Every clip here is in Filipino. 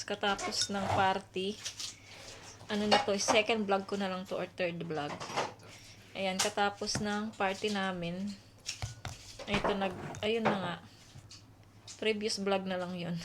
Katapos ng party, ano na to, second vlog ko na lang to or third vlog. Ayan, katapos ng party namin, ayun na nga, previous vlog na lang yun.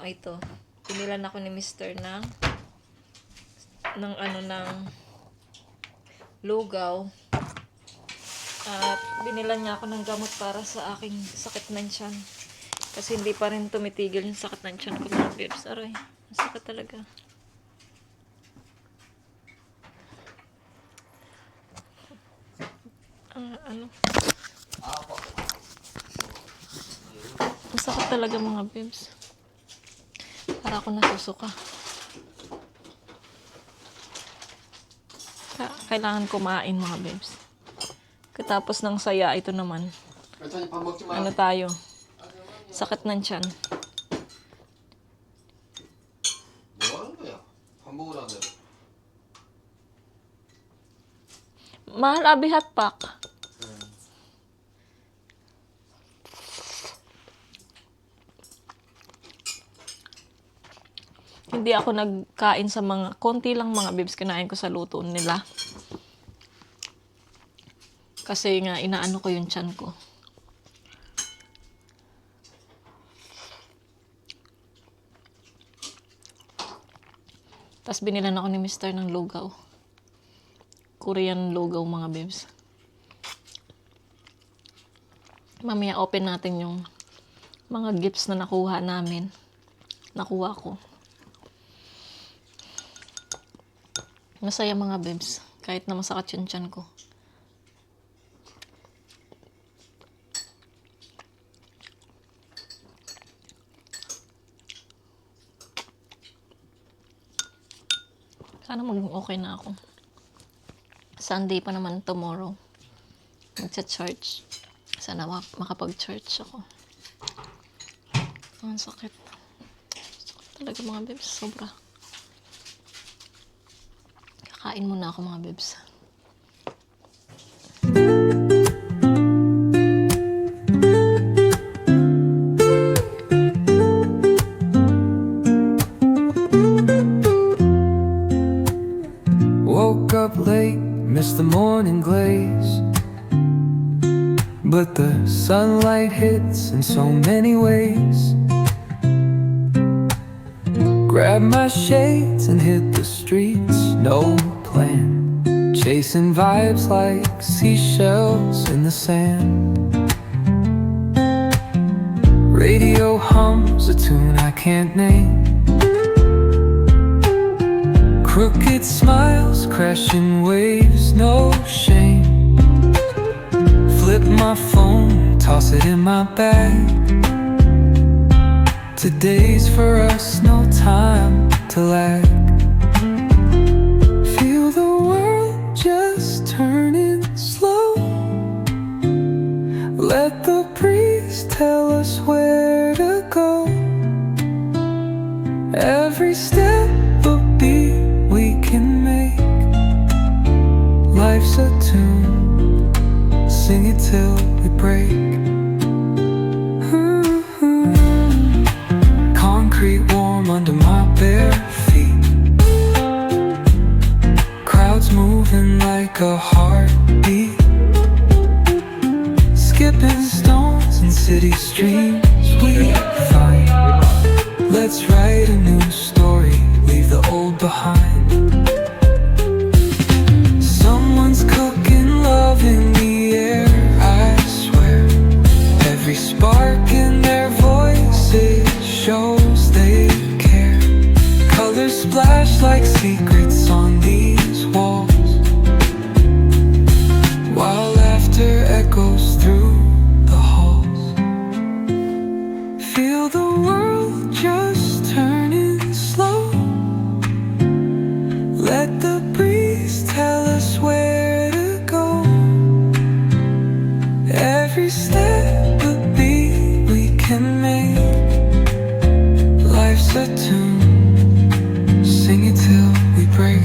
Ito, pinilan ako ni Mr. ng lugaw. At binilan niya ako ng gamot para sa aking sakit ng tiyan. Kasi hindi pa rin tumitigil yung sakit ng tiyan ko, mga bebs. Aray, masakit talaga. Masakit talaga, mga bebs. Para ako nasusuka. Kailangan kumain, mga bebs. Katapos ng saya, ito naman. Tayo? Sakit ng tiyan. Mahal abi hotpack. Hindi ako nagkain sa konti lang, mga bibs, kinain ko sa luto nila. Kasi nga, inaano ko yung tiyan ko. Tapos binilan ako ni Mr. ng lugaw. Korean lugaw, mga bebs. Mamaya open natin yung mga gifts na nakuha namin. Nakuha ko. Masaya, mga bebs. Kahit na masakit yung tiyan ko. Sana maging okay na ako. Sunday pa naman tomorrow. Magcha-church. Sana makapag-church ako. Ang sakit. Sakit talaga, mga bebs. Sobra. Kakain muna ako, mga bebs. Woke up late, missed the morning glaze, but the sunlight hits in so many ways. Grabbed my shades and hit the streets, no plan, chasing vibes like seashells in the sand. Radio hums a tune I can't name. Crooked smiles, crashing waves, no shame. Flip my phone, toss it in my bag. Today's for us, no time to lag. Feel the world just turning slow. Let the breeze tell us where to go. Every step a beat we can make. Life's a tune, sing it till we break. Concrete warm under my bare feet. Crowds moving like a heartbeat. Skipping stones in city streams we find. Let's write a new story, leave the old behind. Someone's cooking love in the air, I swear. Every spark in their voices shows they care. Colors splash like secrets on these walls, while laughter echoes through the halls. Feel the world just turning slow. Let the breeze tell us where to go. Every step a beat we can make. Life's a tune, sing it till we break.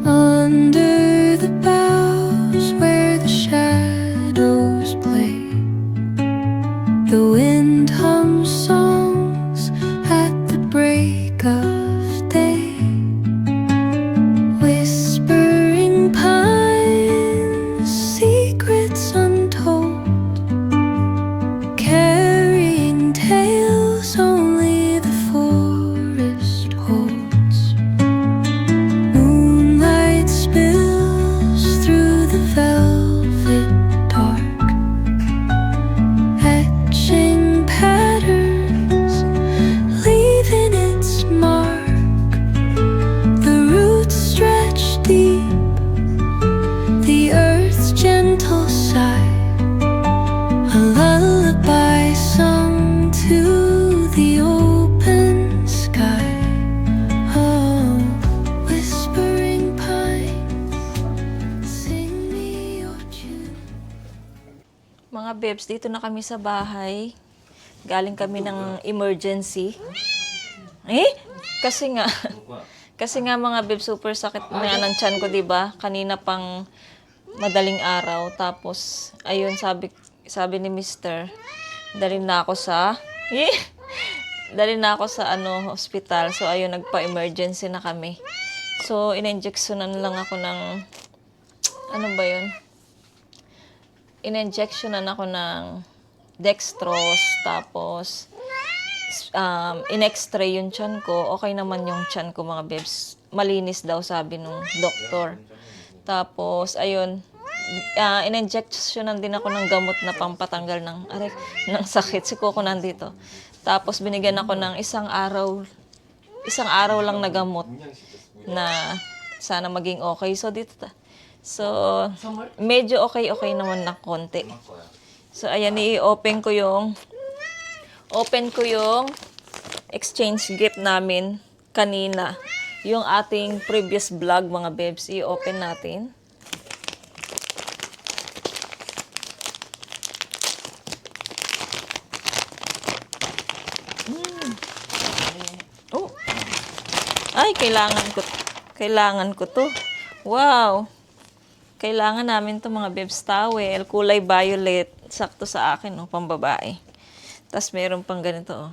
Under the boughs where the shadows play, the wind hums songs at the break of day. Whispering pines, secrets untold, carrying tales only the forest holds. Moonlight spills through the velvet dark, etching patterns, leaving its mark. The roots stretch deep, the earth's gentle sigh, a lullaby sung to the open sky. Oh, whispering pines, sing me your tune. Mga bebs, dito na kami sa bahay. Galing kami ng emergency. Kasi nga, kasi nga mga bebs, super sakit na ng tiyan ko, 'di ba? Kanina pang madaling araw. Tapos, ayun, sabi ni Mister, dalhin na ako sa, dalhin na ako sa hospital. So, ayun, nagpa-emergency na kami. So, in-injectionan lang ako ng, ano ba yun? In-injectionan ako ng dextrose, tapos in-x-ray yung tiyan ko. Okay naman yung tiyan ko, mga bebs. Malinis daw, sabi nung doktor. Tapos, ayun, in-injectionan din ako ng gamot na pampatanggal ng sakit. Si Coco nandito. Tapos, binigyan ako ng isang araw lang na gamot na sana maging okay. So, dito So, medyo okay naman na konti. So, ayan, i-open ko yung exchange gift namin kanina. Yung ating previous vlog, mga bebs. I-open natin. Oh. Ay, kailangan ko to. Wow. Kailangan namin to, mga bebs, towel. Kulay violet. Sakto sa akin, pambabae. Tapos meron pang ganito, oh.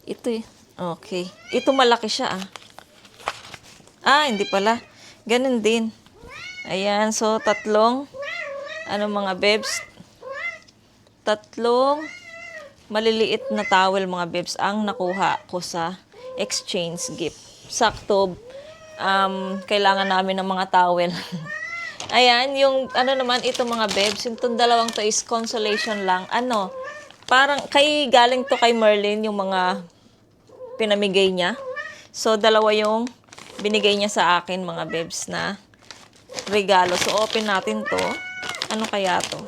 Ito eh. Okay. Ito malaki siya, ah. Ah, hindi pala. Ganun din. Ayan, so tatlong, mga bebs, tatlong maliliit na towel mga bebs ang nakuha ko sa exchange gift. Sakto, kailangan namin ng mga towel. Ayan, yung naman ito mga bebs, yung itong dalawang to is consolation lang. Parang galing to kay Merlin yung mga pinamigay niya. So, dalawa yung binigay niya sa akin mga bebs na regalo. So, open natin to. Ano kaya to?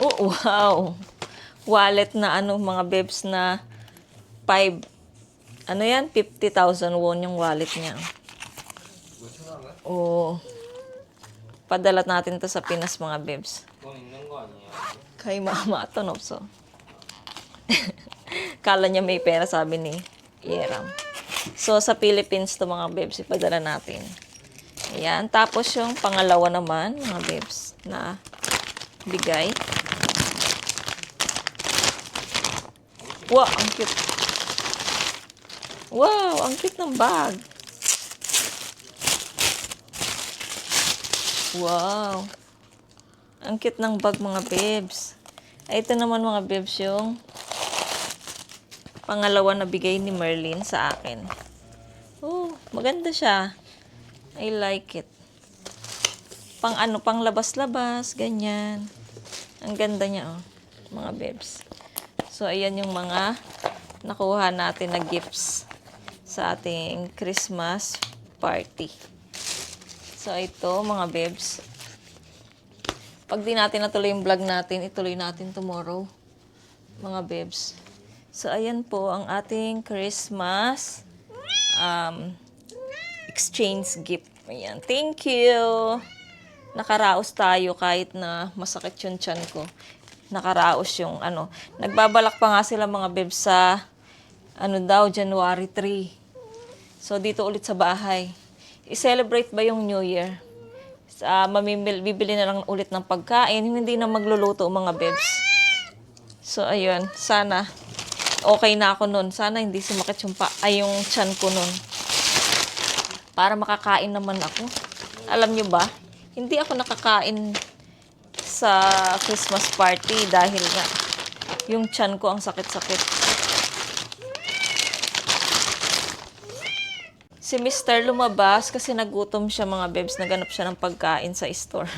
Oh, wow! Wallet na mga bebs na 50,000 won yung wallet niya. Oh. Padala natin to sa Pinas mga bebs. Kay mama to, no? So. Kala niya may pera, sabi ni Yeram. So, sa Philippines to mga bebs, ipadala natin. Ayan. Tapos yung pangalawa naman, mga bebs, na bigay. Wow, ang cute. Wow, ang cute ng bag. Wow. Ang cute ng bag mga bebs. Ito naman mga bebs yung pangalawa na bigay ni Merlin sa akin. Oh, maganda siya. I like it. Pang labas-labas, ganyan. Ang ganda niya, oh, mga bebs. So, ayan yung mga nakuha natin na gifts sa ating Christmas party. So, ito, mga bebs. Pag di natin natuloy yung vlog natin, ituloy natin tomorrow, mga bebs. So, ayan po ang ating Christmas exchange gift. Ayan. Thank you! Nakaraos tayo kahit na masakit yung tiyan ko. Nakaraos yung Nagbabalak pa nga sila mga bebs sa January 3. So, dito ulit sa bahay. I-celebrate ba yung New Year? Bibili na lang ulit ng pagkain. Hindi na magluluto mga bebs. So, ayun. Sana okay na ako nun. Sana hindi sumakit yung tiyan ko nun. Para makakain naman ako. Alam nyo ba? Hindi ako nakakain sa Christmas party dahil nga yung tiyan ko ang sakit-sakit. Si Mr. lumabas kasi nagutom siya mga bebs. Naganap siya ng pagkain sa store.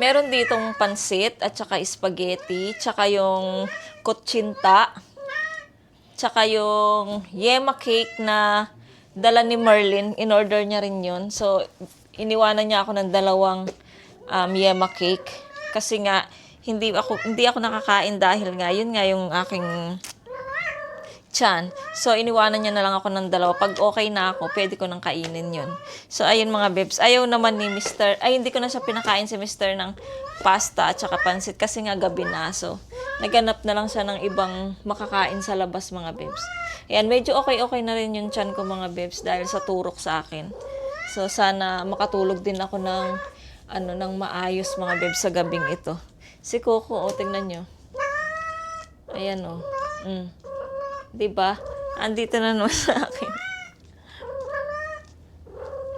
Meron ditong pansit at saka spaghetti, tsaka yung kutsinta, tsaka yung yema cake na dala ni Merlin. In-order niya rin yun. So, iniwanan niya ako ng dalawang yema cake. Kasi nga, hindi ako nakakain dahil nga, yun nga yung aking tiyan. So, iniwanan niya na lang ako ng dalawa. Pag okay na ako, pwede ko nang kainin yun. So, ayun mga bebs. Ayaw naman ni Mr. Hindi ko na siya pinakain si Mr. ng pasta at saka pansit kasi nga gabi na. So, naganap na lang siya ng ibang makakain sa labas mga bebs. Ayan, medyo okay na rin yung tiyan ko mga bebs dahil sa turok sa akin. So, sana makatulog din ako ng maayos mga bebs sa gabing ito. Si Coco, tingnan nyo. Ayan, Diba? Andito na naman sa akin.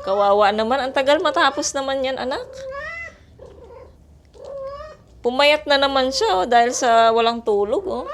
Kawawa naman. Ang tagal matapos naman yan, anak. Pumayat na naman siya dahil sa walang tulog.